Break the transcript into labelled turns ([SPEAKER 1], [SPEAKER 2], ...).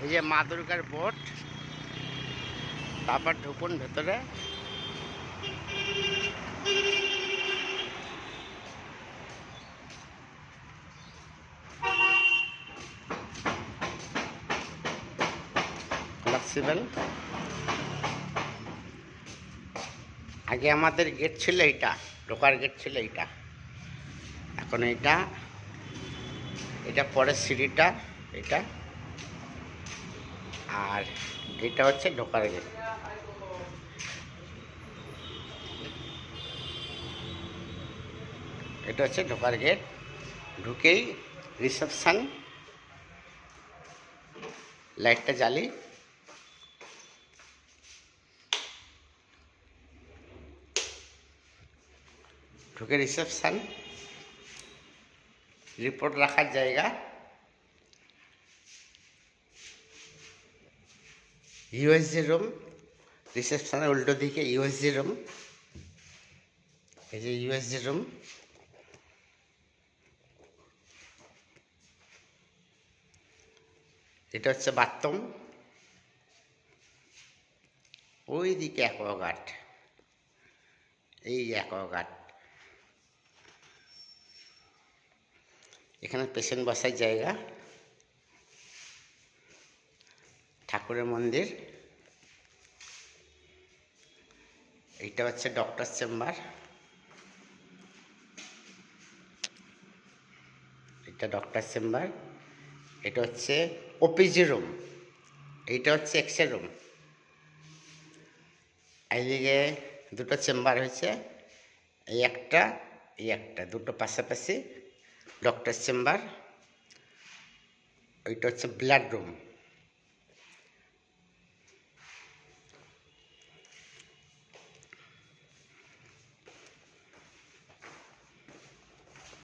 [SPEAKER 1] এই যে মা দুর্গার বোট, তারপর ঢুকুন ভেতরে। ফ্লেক্সিবল। আগে আমাদের গেট ছিল এইটা, ঢোকার গেট ছিল এইটা, এখন এইটা, এটা পরের সিঁড়িটা এটা, আর এটা হচ্ছে ঢোকার গেট। এটা হচ্ছে ঢোকার গেট। ঢুকেই রিসেপশন, লাইটটা জ্বালি। ঢুকে রিসেপশন, রিপোর্ট রাখার জায়গা, ইউএসজি রুম। রিসেপশনের উল্টো দিকে ইউএসজি রুম, এই যে ইউএসজি রুম। এটা হচ্ছে বাথরুম। ওই দিকে অ্যাকোয়াগার্ড, এই অ্যাকোয়াগার্ড। এখানে পেশেন্ট বসার জায়গা, ঠাকুরের মন্দির। এইটা হচ্ছে ডক্টর চেম্বার, এটা ডক্টর চেম্বার। এটা হচ্ছে ওপিজি রুম, এইটা হচ্ছে এক্স রে রুম। এইদিকে দুটো চেম্বার হয়েছে, এই একটা, দুটো পাশাপাশি ডক্টর চেম্বার। ওইটা হচ্ছে ব্লাড রুম।